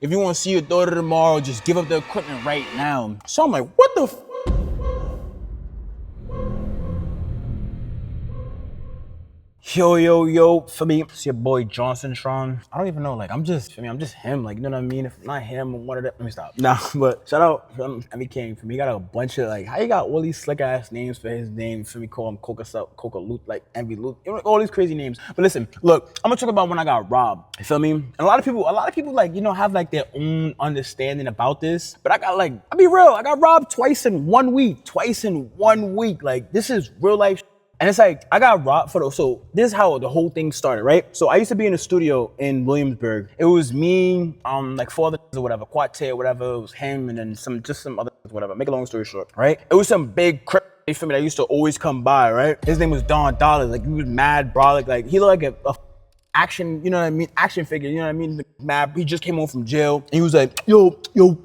If you want to see your daughter tomorrow, just give up the equipment right now. So I'm like, what the f? Yo, for me, it's your boy Johnson Tron. I don't even know, like, I'm just him, like, you know what I mean? If not him, I'm one of them. Let me stop. Nah, but shout out Emmy King. For me, he got a bunch of, like, how you got all these slick ass names for his name? For me, call him Coca Loot, like Envy Loot, you know, all these crazy names. But listen, look, I'm gonna talk about when I got robbed. You feel me? And a lot of people, like, you know, have like their own understanding about this. But I got, like, I'll be real, I got robbed twice in 1 week. Like, this is real life. And it's like, I got robbed so this is how the whole thing started, right? So I used to be in a studio in Williamsburg. It was me, like 4 others or whatever, Quate or whatever, it was him and then some others, whatever. Make a long story short, right? It was some big crip for me that used to always come by, right? His name was Don Dollars, like he was mad brolic, like he looked like a action, you know what I mean? Action figure, you know what I mean? Mad, he just came home from jail and he was like, yo,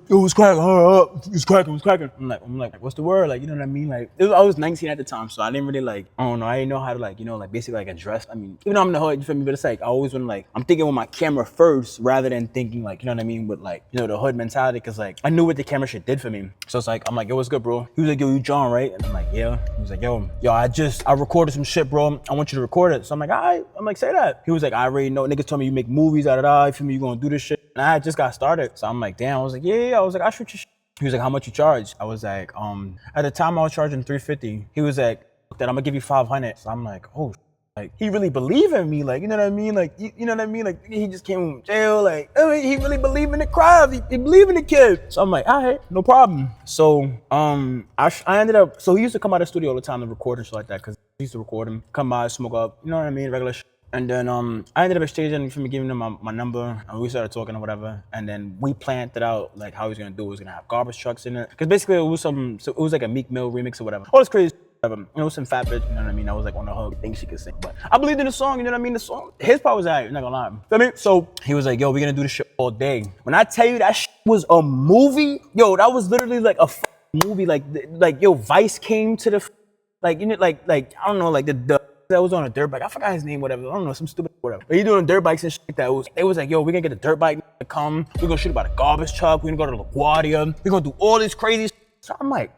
what's cracking? It's cracking. I'm like, what's the word? Like, you know what I mean? Like, I was 19 at the time, so I didn't really like, I don't know, I didn't know how to like, you know, like basically like address, I mean, even though I'm in the hood, you feel me? But it's like, I always want to like, I'm thinking with my camera first rather than thinking like, you know what I mean? With like, you know, the hood mentality, cause like, I knew what the camera shit did for me. So it's like, I'm like, yo, what's good, bro? He was like, yo, you John, right? And I'm like, yeah. He was like, yo, I recorded some shit, bro. I want you to record it. So I'm like, all right. I'm like, say that. He was like, I already know. Niggas told me you make movies, you feel me? You gonna do this shit. And I just got started. So I'm like, damn. I was like, yeah. I was like, I shoot your shit. He was like, how much you charge? I was like, at the time I was charging $350. He was like, that I'm gonna give you $500. So I'm like, oh, like he really believe in me, like, you know what I mean? Like, you know what I mean? Like, he just came from jail, like, I mean, he really believe in the crowd. He believe in the kid. So I'm like, all right, no problem. So, I ended up, so he used to come out of the studio all the time to record and shit like that, because he used to record him, come by, smoke up, you know what I mean? Regular shit. And then I ended up exchanging for me, giving him my number, and we started talking or whatever. And then we planned it out, like how he was gonna do it. He was gonna have garbage trucks in it, because basically it was like a Meek Mill remix or whatever. All this crazy. It was some fat bitch, you know what I mean? I was like on the hook, think she could sing, but I believed in the song, you know what I mean? The song, his part was alright, not gonna lie. Feel me? So he was like, yo, we're gonna do this shit all day. When I tell you that shit was a movie, yo, that was literally like a movie. Like yo, Vice came to the, like, you know, like I don't know, like the that was on a dirt bike. I forgot his name, whatever. I don't know, some stupid whatever. But he doing dirt bikes and shit like that. It was like, yo, we're gonna get a dirt bike to come. We're gonna shoot about a garbage truck. We're gonna go to LaGuardia. We're gonna do all this crazy shit. So I'm like,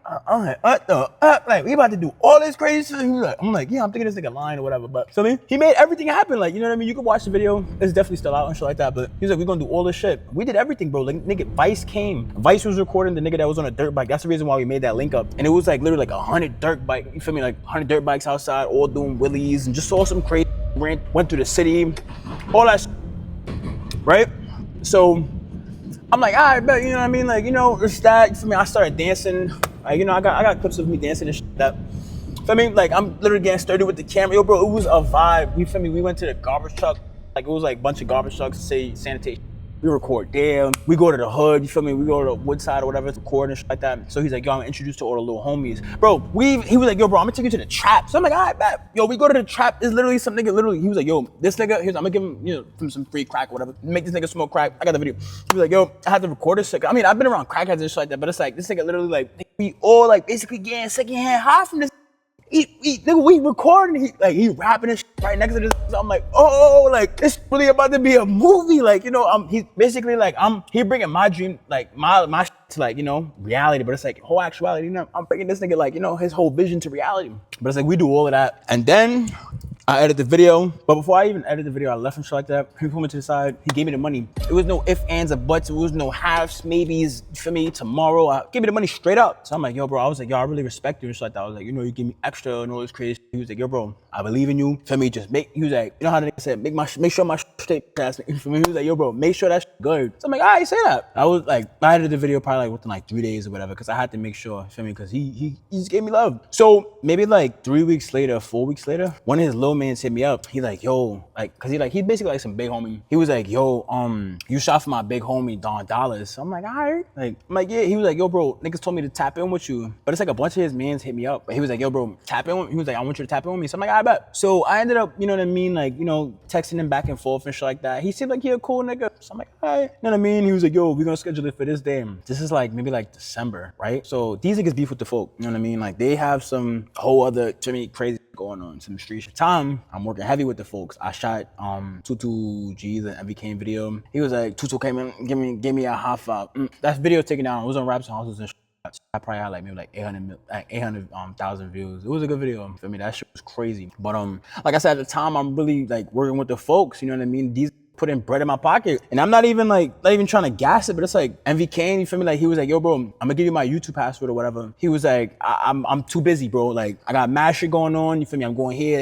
like, we about to do all this crazy shit. I'm like, yeah, I'm thinking this nigga lying or whatever. But so I mean, he made everything happen. Like, you know what I mean? You can watch the video. It's definitely still out and shit like that. But he's like, we're gonna do all this shit. We did everything, bro. Like, nigga, Vice came. Vice was recording the nigga that was on a dirt bike. That's the reason why we made that link up. And it was like literally like 100 dirt bike. You feel me? Like 100 dirt bikes outside, all doing wheelies, and just saw some crazy. Went through the city, all that shit, right? So I'm like, all right, bet, you know what I mean? Like, you know, it's that, for me, I started dancing. Like, you know, I got clips of me dancing and shit that. For me, like, I'm literally getting sturdy with the camera. Yo, bro, it was a vibe. You feel me? We went to the garbage truck. Like, it was like a bunch of garbage trucks, say sanitation. We record there. We go to the hood, you feel me? We go to the Woodside or whatever, record and shit like that. So he's like, yo, I'm introduced to all the little homies. Bro, he was like, yo, bro, I'm gonna take you to the trap. So I'm like, all right, bet. Yo, we go to the trap. It's literally some nigga, literally, he was like, yo, this nigga, I'm gonna give him, you know, some free crack or whatever. Make this nigga smoke crack. I got the video. He was like, yo, I had to record this shit. I mean, I've been around crackheads and shit like that, but it's like, this nigga literally like, we all like basically getting secondhand high from this. Nigga, we recording, he rapping and shit right next to this. I'm like, oh, like, this really about to be a movie. Like, you know, he's basically like, he bringing my dream, like, my shit to like, you know, reality, but it's like whole actuality, you know, I'm bringing this nigga like, you know, his whole vision to reality. But it's like, we do all of that. And then I edit the video, but before I even edit the video, I left him shit like that. He pulled me to the side, he gave me the money. It was no ifs, ands, or buts, it was no halves, maybes, for me, tomorrow. I gave me the money straight up. So I'm like, yo, bro, I was like, yo, I really respect you and shit like that. I was like, you know, you give me extra and all this crazy. He was like, yo, bro, I believe in you. For me, just he was like, you know how the nigga said, make sure my shit ass. For me, he was like, yo, bro, make sure that shit good. So I'm like, all right, say that. I was like, I edited the video probably like within like 3 days or whatever, because I had to make sure, for me, because he just gave me love. So maybe like 3 weeks later, 4 weeks later, one of his little mans hit me up. He like, yo, like, cause he basically like some big homie. He was like, yo, you shot for my big homie Don Dollars. So I'm like, all right. Like, I'm like, yeah. He was like, yo, bro, niggas told me to tap in with you. But it's like a bunch of his mans hit me up. But he was like, yo, bro, tap in with me. He was like, I want you to tap in with me. So I'm like, I bet. So I ended up, you know what I mean? Like, you know, texting him back and forth and shit like that. He seemed like he a cool nigga. So I'm like, all right. You know what I mean? He was like, yo, we're gonna schedule it for this day. This is like maybe like December, right? So these niggas beef with the folk. You know what I mean? Like they have some whole other Jimmy crazy going going on some street shit. Time, I'm working heavy with the folks. I shot Tutu G's and MV video. He was like, Tutu came in, gave me a high five. That video taken down. It was on Raps and Houses and shit. I probably had like maybe like 800,000 views. It was a good video for me. That shit was crazy. But like I said, at the time, I'm really like working with the folks. You know what I mean? These putting bread in my pocket, and I'm not even trying to gas it, but it's like MV you feel me? Like he was like, yo, bro, I'm gonna give you my YouTube password or whatever. He was like, I'm too busy, bro. Like I got mad shit going on. You feel me? I'm going here,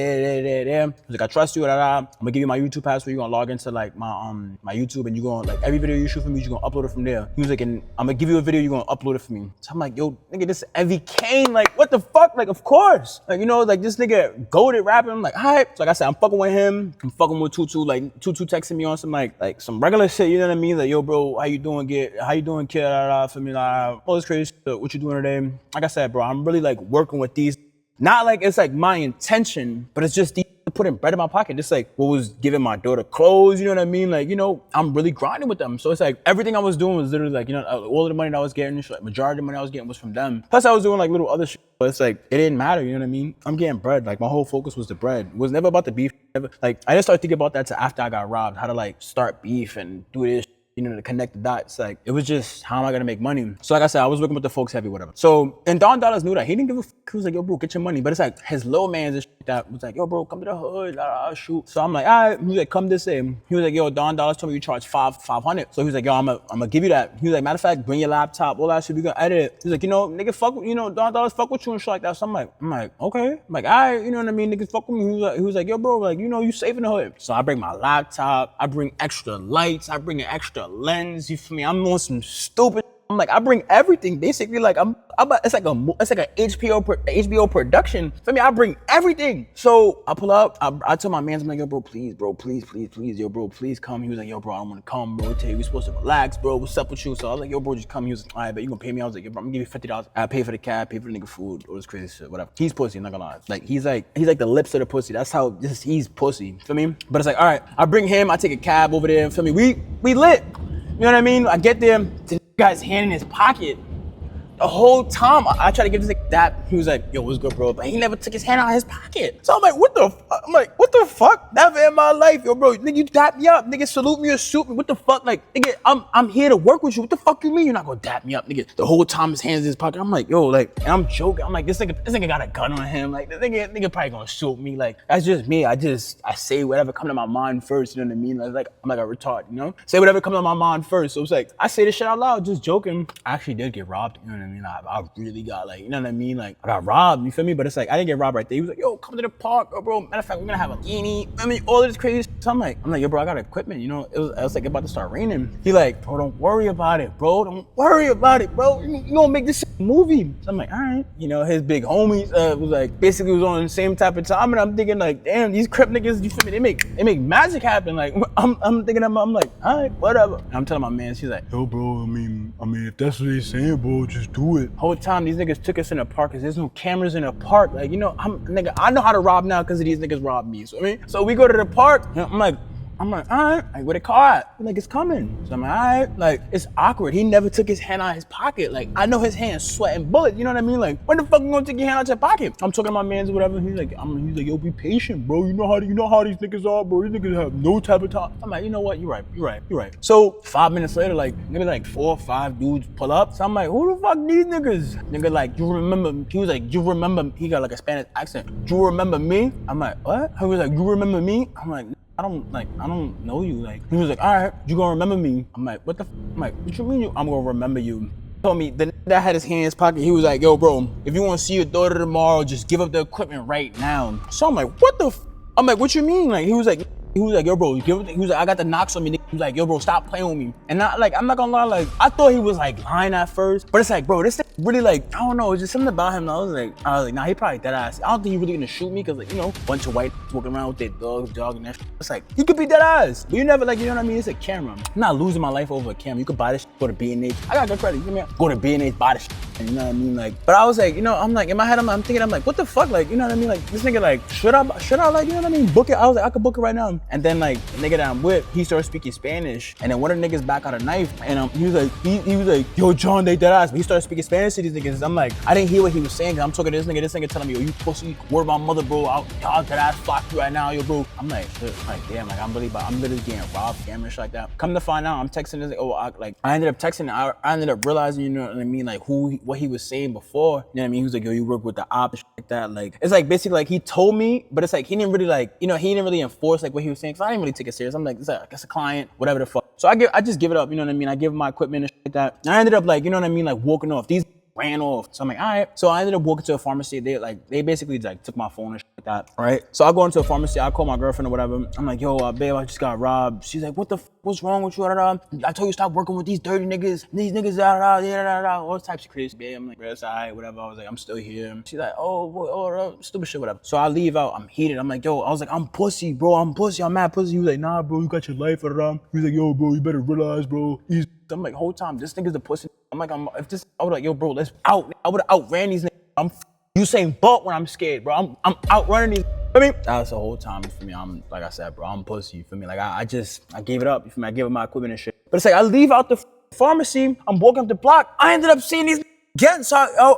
there. He was like, I trust you. I'm gonna give you my YouTube password. You're gonna log into like my YouTube, and you're gonna like every video you shoot for me, you're gonna upload it from there. He was like, and I'm gonna give you a video. You're gonna upload it for me. So I'm like, yo, nigga, this is MV like what the fuck? Like of course, like you know, like this nigga goated rapping. I'm like, all right. So like I said, I'm fucking with him. I'm fucking with Tutu. Like Tutu texting me on some like some regular shit, you know what I mean? Like, yo, bro, how you doing, kid? For me, like, all this crazy shit. What you doing today? Like I said, bro, I'm really like working with these. Not like it's like my intention, but it's just these putting bread in my pocket. Just like what was giving my daughter clothes, you know what I mean? Like, you know, I'm really grinding with them. So it's like everything I was doing was literally like, you know, all of the money that I was getting, like majority of the money I was getting was from them. Plus I was doing like little other shit, but it's like, it didn't matter, you know what I mean? I'm getting bread. Like my whole focus was the bread. It was never about the beef. Like I didn't start thinking about that till after I got robbed, how to like start beef and do this, you know, to connect the dots. Like it was just, how am I gonna make money? So like I said, I was working with the folks heavy, whatever. So, and Don Dollars knew that. He didn't give a fuck. He was like, yo, bro, get your money. But it's like his little man's and shit that was like, yo, bro, come to the hood, shoot. So I'm like, all right. He was like, come this way. He was like, yo, Don Dollars told me you charge 500. So he was like, yo, I'm gonna give you that. He was like, matter of fact, bring your laptop, all that shit, we gonna edit it. He was like, you know, nigga, fuck, you know, Don Dollars fuck with you and shit like that. So I'm like, okay. I'm like, all right, you know what I mean? Niggas fuck with me. He was like, yo, bro, like, you know, you safe in the hood. So I bring my laptop, I bring extra lights, I bring an extra lens. You feel me? I'm on some stupid. I'm like, I bring everything. Basically, like it's like a HBO production. For me, I bring everything. So I pull up. I tell my man, I'm like, yo, bro, please, yo, bro, please come. He was like, yo, bro, I don't want to come, bro. Tell you we supposed to relax, bro. What's up with you? So I was like, yo, bro, just come. He was like, all right, but you gonna pay me? I was like, yo, bro, I'm gonna give you $50. I pay for the cab, pay for the nigga food, all this crazy shit, whatever. He's pussy. I'm not gonna lie. Like he's like the lips of the pussy. That's how he's pussy. Feel me? But it's like, all right, I bring him. I take a cab over there. Feel me? We lit. You know what I mean? I get there, the guy's hand in his pocket. The whole time I tried to give this nigga that, he was like, yo, what's good, bro? But he never took his hand out of his pocket. So I'm like, what the fuck? I'm like, what the fuck? Never in my life, yo, bro. Nigga, you dap me up. Nigga, salute me or shoot me. What the fuck? Like, nigga, I'm here to work with you. What the fuck you mean you're not gonna dap me up, nigga? The whole time his hands in his pocket. I'm like, yo, like, and I'm joking. I'm like, this nigga got a gun on him. Like, this nigga probably gonna shoot me. Like, that's just me. I say whatever come to my mind first, you know what I mean? Like, I'm like a retard, you know? Say whatever comes to my mind first. So it's like, I say this shit out loud, just joking. I actually did get robbed, you know what I mean? I really got like, you know what I mean? Like I got robbed, you feel me? But it's like, I didn't get robbed right there. He was like, yo, come to the park, bro. Matter of fact, we're gonna have a beanie. I mean, all this crazy shit. So I'm like, yo, bro, I got equipment, you know? It was like about to start raining. He like, bro, don't worry about it, bro. Don't worry about it, bro. You gonna make this shit a movie. So I'm like, all right. You know, his big homies was like, basically was on the same type of time. And I'm thinking like, damn, these Crip niggas, you feel me? They make magic happen. Like, I'm thinking, I'm like, all right, whatever. And I'm telling my man, she's like, yo, bro, I mean, if that's what they're saying, bro, just do it. Whole time, these niggas took us in the park because there's no cameras in the park. Like, you know, I know how to rob now because of these niggas robbed me. So I mean, so we go to the park. And I'm like, all right, like, where the car at? Like, it's coming. So I'm like, all right, like, it's awkward. He never took his hand out of his pocket. Like, I know his hand's sweating bullets, you know what I mean? Like, when the fuck you gonna take your hand out your pocket? I'm talking to my mans or whatever. He's like, yo, be patient, bro. You know how these niggas are, bro. These niggas have no type of time. I'm like, you know what? You're right. So 5 minutes later, like, maybe like 4 or 5 dudes pull up. So I'm like, who the fuck these niggas? Nigga, like, you remember? He was like, you remember? He got like a Spanish accent. You remember me? I'm like, what? He was like, you remember me? I'm like, I don't know you. Like, he was like, all right, you gonna remember me? I'm like, what you mean I'm gonna remember you? He told me, the that had his hand in his pocket, he was like, yo, bro, if you wanna see your daughter tomorrow, just give up the equipment right now. So I'm like, I'm like, what you mean? Like, he was like, yo, bro, he was like, I got the knocks on me. He was like, yo, bro, stop playing with me. And not like, I'm not gonna lie, like, I thought he was like lying at first, but it's like, bro, this thing really like, I don't know, it's just something about him. I was like, nah, he probably dead ass. I don't think he really gonna shoot me, cause like, you know, bunch of white walking around with their dog and that shit. It's like, he could be dead ass, but you never like, you know what I mean? It's a camera. I'm not losing my life over a camera. You could buy this shit, go to B&H. I got good credit, you know what I mean? Go to B&H, buy this shit. You know what I mean? Like, but I was like, you know, I'm like, in my head, I'm thinking, I'm like, what the fuck? Like, you know what I mean? Like, this nigga, like, should I like, you know what I mean? Book it. I was like, I could book it right now. And then like, the nigga that I'm with, he started speaking Spanish. And then one of the niggas back out a knife, and he was like, yo, John, they dead ass. But he started speaking Spanish to these niggas. I'm like, I didn't hear what he was saying, cause I'm talking to this nigga telling me, yo, you pussy, word my mother, bro. Y'all dead ass flock you right now, yo, bro. I'm like, shit, like, damn, like, I'm literally getting robbed, scammed and shit like that. Come to find out, I'm texting this, I ended up texting, I ended up realizing, you know what I mean, like, what he was saying before, you know what I mean? He was like, yo, you work with the op and shit like that. Like, it's like, basically, like, he told me, but it's like, he didn't really, like, you know, he didn't really enforce, like, what he was saying, cause I didn't really take it serious. I'm like, it's a client, whatever the fuck. So I just give it up, you know what I mean? I give him my equipment and shit like that. And I ended up, like, you know what I mean, like, walking off. These ran off. So I'm like, all right. So I ended up walking to a pharmacy. They basically like took my phone and shit like that, right? So I go into a pharmacy. I call my girlfriend or whatever. I'm like, yo, babe, I just got robbed. She's like, what's wrong with you? I told you stop working with these dirty niggas. These niggas, all types of crazy. Babe, I'm like, bro, it's all right, whatever. I was like, I'm still here. She's like, stupid shit, whatever. So I leave out. I'm heated. I'm like, yo, I was like, I'm pussy, bro. I'm pussy. I'm mad pussy. He was like, nah, bro, you got your life. He was like, yo, bro, you better realize, bro. I'm like, whole time, this nigga's the pussy. I'm like, I would like, yo, bro, let's out. I would have outran these niggas. I'm Usain Bolt when I'm scared, bro. I'm outrunning these. I mean, that was the whole time for me. I'm like I said, bro, I'm pussy. You feel me? Like I gave it up. You feel me? I gave up my equipment and shit. But it's like I leave out the pharmacy. I'm walking up the block. I ended up seeing these getting so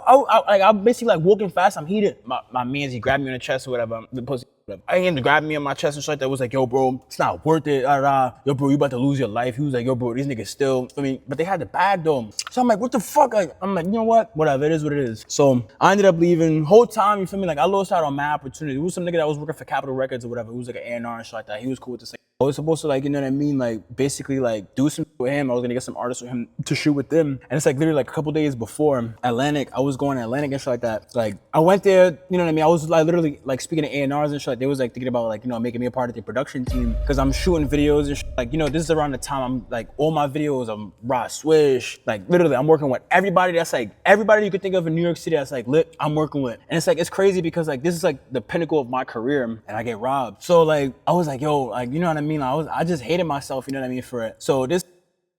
I'm basically like walking fast. I'm heated. My man's he grabbed me on the chest or whatever. The pussy. I him to grab me on my chest and shit like that. Was like, yo, bro, it's not worth it. Yo, bro, you about to lose your life. He was like, yo, bro, these niggas still, I mean, but they had the bag though. So I'm like, what the fuck? I'm like, you know what? Whatever, it is what it is. So I ended up leaving. Whole time, you feel me? Like I lost out on my opportunity. It was some nigga that was working for Capitol Records or whatever. It was like an A&R and shit like that. He was cool with this. I was supposed to like, you know what I mean? Like basically like do some with him. I was gonna get some artists with him to shoot with them. And it's like literally like a couple days before Atlantic, I was going to Atlantic and shit like that. Like I went there, you know what I mean? I was like literally like speaking to A&Rs and shit. Like, they was like thinking about like, you know, making me a part of the production team. Cause I'm shooting videos and shit. Like, you know, this is around the time I'm like all my videos, I'm raw swish. Like literally I'm working with everybody that's like, everybody you could think of in New York City that's like lit, I'm working with. And it's like, it's crazy because like, this is like the pinnacle of my career and I get robbed. So like, I was like, yo, like, you know what I mean? I just hated myself, you know what I mean, for it. So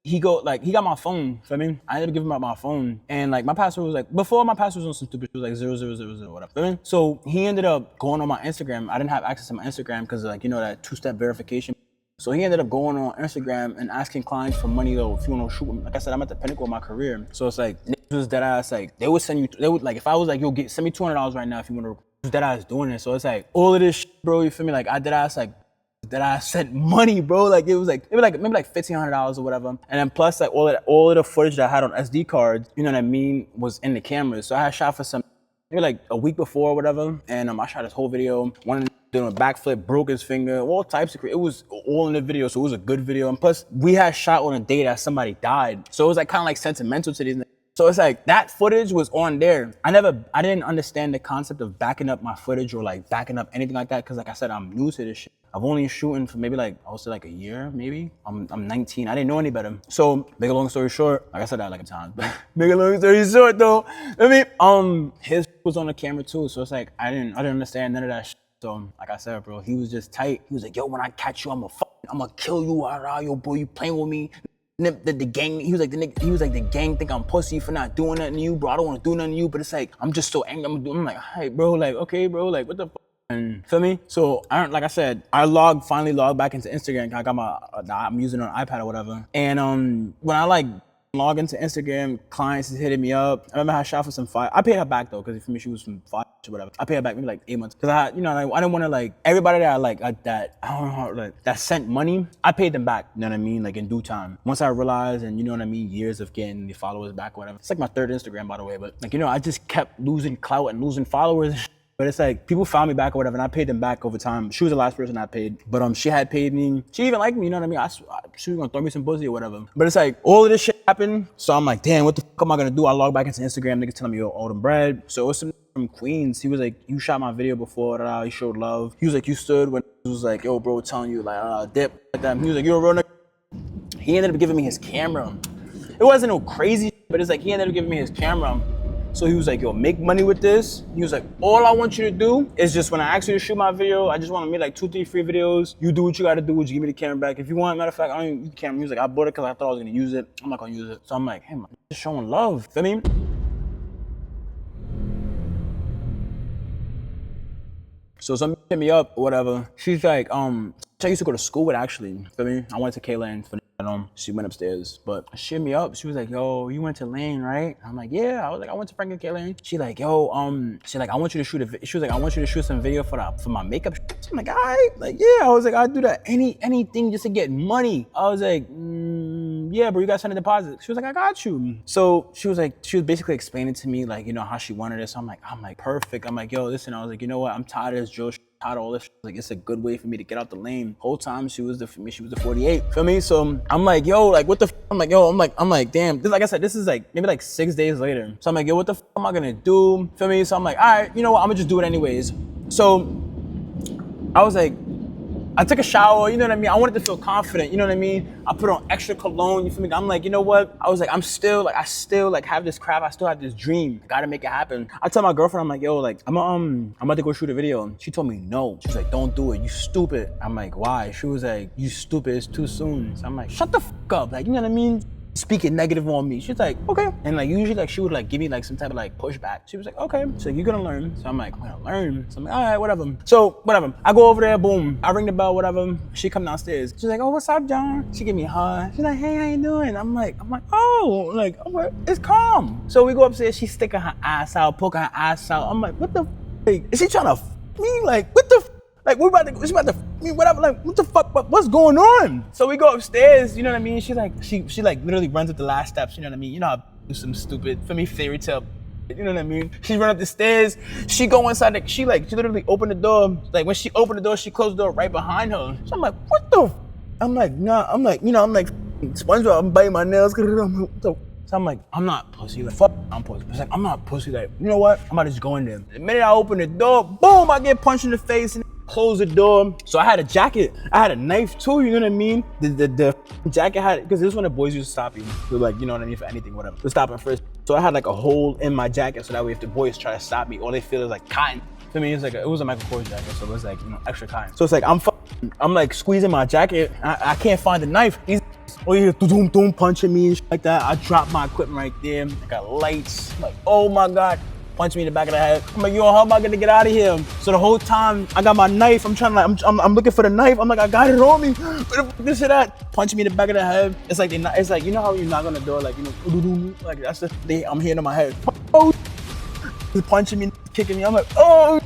he got my phone, feel me? I ended up giving him my phone. And like my password was like, before my password was on some stupid shit, was like 0000, whatever, feel me? So he ended up going on my Instagram. I didn't have access to my Instagram because like, you know, that two-step verification. So he ended up going on Instagram and asking clients for money though, if you want to shoot with me. Like I said, I'm at the pinnacle of my career. So it's like, niggas was dead ass, like, they would like, if I was like, yo, send me $200 right now if you want to, dead ass doing it. So it's like, all of this shit, bro, you feel me? Like I dead ass, like, that I sent money, bro. Like it was like maybe like $1,500 or whatever. And then plus like all of the footage that I had on SD cards, you know what I mean, was in the cameras. So I had shot for some maybe like a week before or whatever. And I shot this whole video. One of them doing a backflip, broke his finger, all types of it was all in the video. So it was a good video. And plus we had shot on a day that somebody died. So it was like kind of like sentimental to these niggas. So it's like that footage was on there. I didn't understand the concept of backing up my footage or like backing up anything like that. Cause like I said, I'm new to this shit. I've only shooting for maybe like, I would say like a year, maybe. I'm 19, I didn't know any better. So make a long story short, like I said that like a time, but make a long story short though. I mean, his was on the camera too. So it's like, I didn't understand none of that shit. So like I said, bro, he was just tight. He was like, yo, when I catch you, I'm gonna kill you. Yo, bro, you playing with me. The gang, he was like the gang think I'm pussy for not doing nothing to you, bro. I don't want to do nothing to you, but it's like I'm just so angry. I'm like, hey, bro, like okay, bro, like what the fuck? And feel me? So like I said, I finally logged back into Instagram. I got I'm using it on iPad or whatever. And when I like log into Instagram, clients is hitting me up. I remember I shot for some fire. I paid her back though, because for me she was from fire or whatever. I paid her back maybe like 8 months. Cause I didn't want to like everybody that that sent money, I paid them back. You know what I mean? Like in due time. Once I realized, and you know what I mean, years of getting the followers back or whatever. It's like my third Instagram by the way, but like, you know, I just kept losing clout and losing followers. But it's like, people found me back or whatever, and I paid them back over time. She was the last person I paid. But she had paid me. She even liked me, you know what I mean? She was gonna throw me some pussy or whatever. But it's like, all of this shit happened. So I'm like, damn, what the fuck am I gonna do? I log back into Instagram, niggas telling me, yo, owe them bread. So it was some from Queens. He was like, you shot my video before, he showed love. He was like, you stood when he was like, yo, bro, telling you, like, dip, like that. He was like, you're a real nigga. He ended up giving me his camera. It wasn't no crazy shit, but it's like, he ended up giving me his camera. So he was like, yo, make money with this. He was like, all I want you to do is just when I ask you to shoot my video, I just want to make like 2, 3 free videos. You do what you got to do, you give me the camera back. If you want, matter of fact, I don't even use the camera. He was like, I bought it because I thought I was going to use it. I'm not going to use it. So I'm like, hey, man, just showing love. Feel me? So some hit me up or whatever. She's like, I used to go to school with actually. Feel me? I went to K-Lane for she went upstairs, but she hit me up. She was like, yo, you went to Lane, right? I'm like, yeah. I was like, I went to Franklin K-Lane. She like, yo, she like, I want you to shoot she was like, I want you to shoot some video for my makeup. I'm like, all right, like, yeah. I was like, I'd do that anything just to get money. I was like, yeah, bro, you got send a deposit. She was like, I got you. So she was basically explaining to me like, you know, how she wanted it. So I'm like, perfect. I'm like, yo, listen. I was like, you know what? I'm tired of this drill. Tired of all this. Like, it's a good way for me to get out the lane. Whole time she was the 48. Feel me? So I'm like, yo, like what the I'm like, yo, I'm like, damn. This, like I said, this is like maybe like 6 days later. So I'm like, yo, what the am I gonna do? Feel me? So I'm like, all right, you know what? I'm gonna just do it anyways. So I was like, I took a shower, you know what I mean? I wanted to feel confident, you know what I mean? I put on extra cologne, you feel me? I'm like, you know what? I was like, I still have this craft, I still have this dream. I gotta make it happen. I tell my girlfriend, I'm like, yo, like, I'm about to go shoot a video. She told me no. She was like, don't do it, you stupid. I'm like, why? She was like, you stupid, it's too soon. So I'm like, shut the fuck up, like, you know what I mean? Speaking negative on me. She's like, okay. And like usually like she would like give me like some type of like pushback. She was like, okay, so you're gonna learn. So I'm like, I'm gonna learn. So I'm like, all right, whatever. So whatever. I go over there, boom. I ring the bell, whatever. She come downstairs. She's like, oh, what's up, John? She give me a hug. She's like, hey, how you doing? I'm like, oh, like, it's calm. So we go upstairs. She's sticking her ass out, poking her ass out. I'm like, what the like, is she trying to me? Like, what the like, she about to me, whatever, like, what the fuck, what's going on? So we go upstairs, you know what I mean? She like, she like literally runs up the last steps, you know what I mean? You know how I do some stupid, for me, fairy tale, you know what I mean? She run up the stairs, she go inside, she literally opened the door. Like, when she opened the door, she closed the door right behind her. So I'm like, what the I'm like, nah, I'm like, you know, I'm like, SpongeBob, I'm biting my nails. So I'm like, I'm not pussy. Like, fuck, I'm pussy. It's like, I'm not pussy. Like, you know what? I'm about to just go in there. The minute I open the door, boom, I get punched in the face and close the door. So I had a jacket. I had a knife too, you know what I mean? The jacket had, because this is when the boys used to stop you. They're like, you know what I mean, for anything, whatever. They're stopping first. So I had like a hole in my jacket so that way if the boys try to stop me, all they feel is like cotton. For me, it's like, it was a Michael Kors jacket, so it was like, you know, extra cotton. So it's like, I'm like squeezing my jacket. I can't find the knife. These oh yeah, doom punching me and shit like that. I dropped my equipment right there. I got lights. I'm like, oh my God. Punch me in the back of the head. I'm like, yo, how am I gonna get out of here? So the whole time I got my knife. I'm trying to like, I'm looking for the knife. I'm like, I got it on me. Where the fuck this shit at? Punch me in the back of the head. It's like, it's like, you know how you knock on the door, like, you know, like that's the thing I'm hearing in my head. Oh, he's punching me, kicking me. I'm like, oh.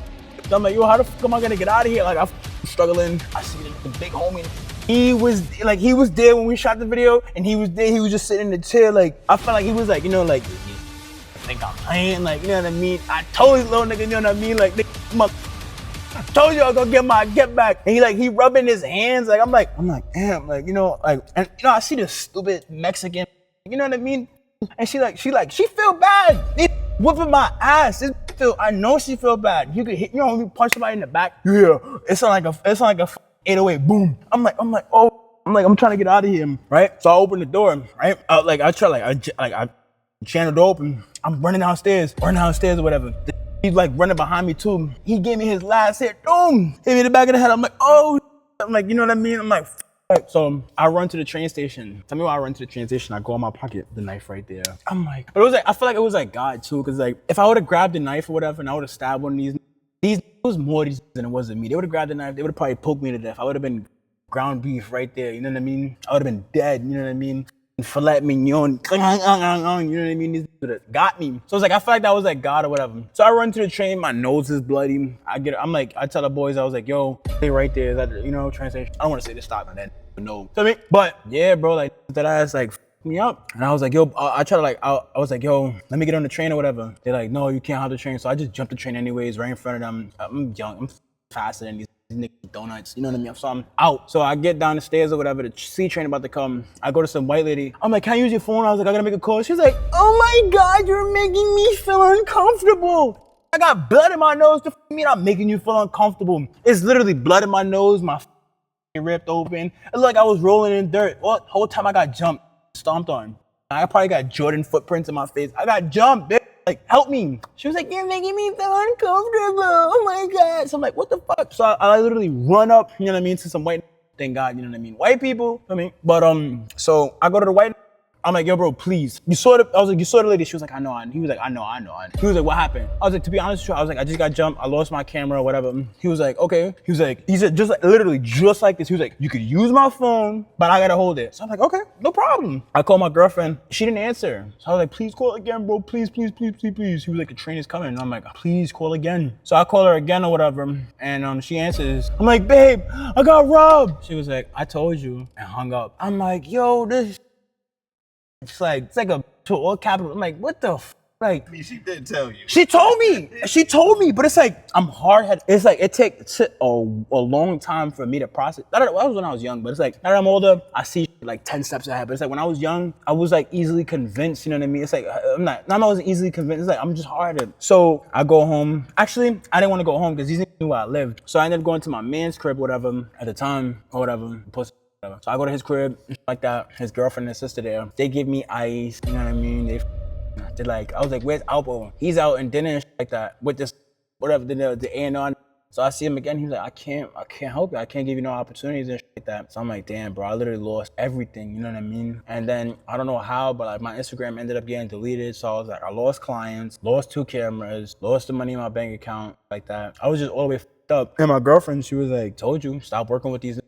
I'm like, yo, how the fuck am I gonna get out of here? Like, I'm struggling. I see the big homie. He was there when we shot the video, and he was there. He was just sitting in the chair. Like, I felt like he was like, you know, like, I think I'm playing. Like, you know what I mean? I told you, little nigga, you know what I mean? Like, I told you I was gonna get my get back. And he rubbing his hands. Like, I'm like, damn, like, you know, like, and you know, I see this stupid Mexican, you know what I mean? And she feel bad. They whooping my ass. I know she feel bad. You could hit, you know, when you punch somebody in the back. Yeah, it's like a 808 boom. I'm like, I'm trying to get out of here, right? So I open the door, right? I channel the door open. I'm running downstairs or whatever. He's like running behind me too. He gave me his last hit, boom, hit me in the back of the head. I'm like, oh, I'm like, you know what I mean? I'm like, so I run to the train station. Tell me why I run to the train station. I go in my pocket, the knife right there. I'm like, but it was like, I feel like it was like God too, because like if I would have grabbed the knife or whatever and I would have stabbed one of these, it was more these than it wasn't me. They would have grabbed the knife. They would have probably poked me to death. I would have been ground beef right there. You know what I mean? I would have been dead. You know what I mean? Filet mignon, you know what I mean? These would have got me. So it's like, I feel like that was like God or whatever. So I run to the train, my nose is bloody. I tell the boys, I was like, yo, stay right there. Is that, you know, train station? I don't want to say the stop and then no. Feel me? But yeah, bro, like that ass like me up. And I was like, yo, I was like, yo, let me get on the train or whatever. They're like, no, you can't have the train. So I just jumped the train anyways, right in front of them. I'm young, I'm faster than these niggas donuts, you know what I mean? So I'm out. So I get down the stairs or whatever, the C train about to come. I go to some white lady. I'm like, can I use your phone? I was like, I gotta make a call. She's like, oh my God, you're making me feel uncomfortable. I got blood in my nose. The f mean I'm making you feel uncomfortable? It's literally blood in my nose, my ripped open. It looked like I was rolling in dirt. Well, the whole time I got jumped, stomped on. I probably got Jordan footprints in my face. I got jumped, bitch. Like, help me. She was like, you're making me feel uncomfortable. Oh my God. So I'm like, what the fuck? So I literally run up, you know what I mean, to some white, thank God, you know what I mean, white people, I mean. But so I go to the white, I'm like, yo, bro, please. You saw the, I was like, you saw the lady. She was like, I know. He was like, I know. He was like, what happened? I was like, to be honest with you, I was like, I just got jumped. I lost my camera or whatever. He was like, okay. He said, just like, literally just like this. He was like, you could use my phone, but I gotta hold it. So I'm like, okay, no problem. I called my girlfriend. She didn't answer. So I was like, please call again, bro. Please. He was like, the train is coming. And I'm like, please call again. So I call her again or whatever. And she answers. I'm like, babe, I got robbed. She was like, I told you, and hung up. I'm like, yo, this. It's like a all capital. I'm like, what the like? I mean, she did tell you. She told me, but it's like I'm hard-headed. It's like it takes a long time for me to process. That was when I was young, but it's like now that I'm older, I see like 10 steps ahead. But it's like when I was young, I was like easily convinced. You know what I mean? It's like I wasn't easily convinced. It's like I'm just hard-headed. So I go home. Actually, I didn't want to go home because these niggas knew where I lived. So I ended up going to my man's crib, whatever, at the time or whatever. So I go to his crib, like that. His girlfriend and his sister there. They give me ice, you know what I mean? They're like, I was like, where's Alpo? He's out in dinner and shit like that with this, whatever, the A&R. So I see him again. He's like, I can't help you. I can't give you no opportunities and shit like that. So I'm like, damn, bro, I literally lost everything, you know what I mean? And then I don't know how, but like my Instagram ended up getting deleted. So I was like, I lost clients, lost 2 cameras, lost the money in my bank account, like that. I was just all the way fucked up. And my girlfriend, she was like, told you, stop working with these.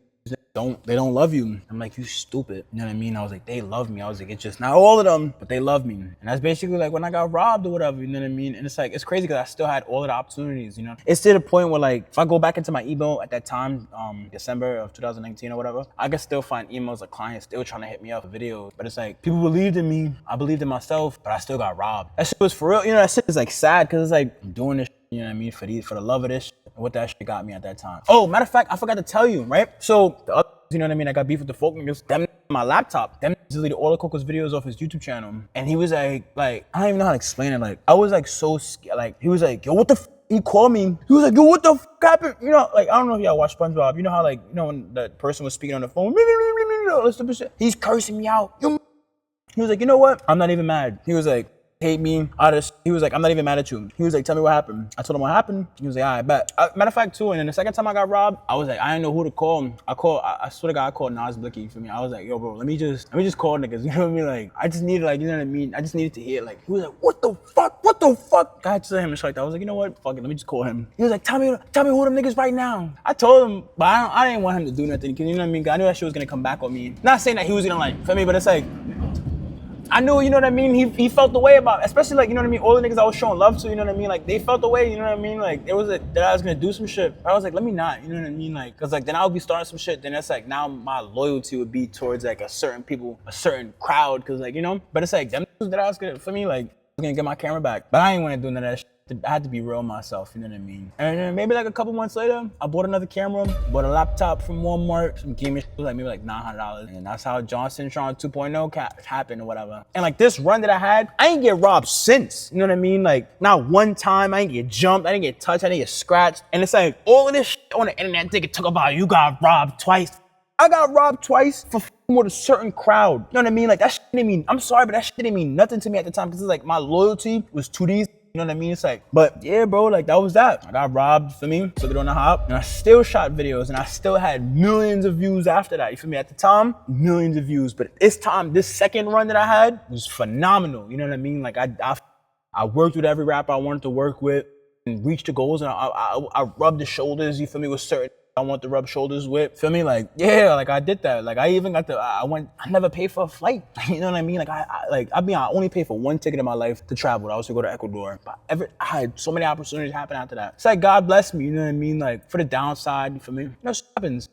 They don't love you. I'm like, you stupid. You know what I mean? I was like, they love me. I was like, it's just not all of them, but they love me. And that's basically like when I got robbed or whatever, you know what I mean? And it's like, it's crazy because I still had all of the opportunities, you know? It's to the point where like, if I go back into my email at that time, December of 2019 or whatever, I could still find emails of clients still trying to hit me up for videos. But it's like, people believed in me. I believed in myself, but I still got robbed. That shit was for real. You know, that shit is like sad because it's like, I'm doing this, you know what I mean? For the love of this shit. And what that shit got me at that time. Oh, matter of fact, I forgot to tell you, right? So the other, you know what I mean? I got beef with the folk niggas. Them my laptop. Them deleted all of Coco's videos off his YouTube channel. And he was like, I don't even know how to explain it. Like, I was like so scared. Like, he was like, yo, what the f? He called me. He was like, yo, what the f happened? You know, like, I don't know if y'all watch SpongeBob. You know how, like, you know, when that person was speaking on the phone, he's cursing me out. He was like, you know what? I'm not even mad. He was like, hate me. He was like, I'm not even mad at you. He was like, tell me what happened. I told him what happened. He was like, all right, bet. Matter of fact, too, and then the second time I got robbed, I was like, I didn't know who to call. I swear to God, I called Nas Blicky for me. I was like, yo, bro, let me just call niggas. You know what I mean? Like, I just needed, like, you know what I mean? I just needed to hear, like, he was like, what the fuck? I had to tell him and shit like that. I was like, you know what? Fuck it, let me just call him. He was like, tell me who them niggas right now. I told him, but I didn't want him to do nothing. Cause you know what I mean? I knew that shit was gonna come back on me. Not saying that he was gonna like, feel me, but it's like, I knew, you know what I mean? He felt the way about, especially like, you know what I mean? All the niggas I was showing love to, you know what I mean? Like, they felt the way, you know what I mean? Like, that I was gonna do some shit. But I was like, let me not, you know what I mean? Like, cause like, then I'll be starting some shit. Then that's like, now my loyalty would be towards like a certain people, a certain crowd. Cause like, you know, but it's like, them niggas that I was gonna, for me, like, I was gonna get my camera back. But I ain't wanna do none of that shit. I had to be real myself, you know what I mean? And then maybe like a couple months later, I bought another camera, bought a laptop from Walmart, some gaming shit, like maybe like $900. And that's how Johnson Tron 2.0 happened or whatever. And like this run that I had, I ain't get robbed since, you know what I mean? Like not one time, I ain't get jumped, I didn't get touched, I didn't get scratched. And it's like all of this shit on the internet, they could talk about you got robbed twice. I got robbed twice for with a certain crowd. You know what I mean? Like that shit didn't mean, I'm sorry, but that shit didn't mean nothing to me at the time because it's like my loyalty was to these. You know what I mean? It's like, but yeah, bro, like that was that. I got robbed, for me, took it on the hop, and I still shot videos, and I still had millions of views after that. You feel me? At the time, millions of views. But this time, this second run that I had was phenomenal. You know what I mean? Like I worked with every rapper I wanted to work with and reached the goals, and I rubbed the shoulders, you feel me, with certain I want to rub shoulders with, feel me? Like, yeah, like I did that. Like I even got I never paid for a flight. You know what I mean? Like I only paid for one ticket in my life to travel. I was to go to Ecuador. But I had so many opportunities happen after that. It's like God bless me, you know what I mean? Like for the downside, for me, you know, shit happens.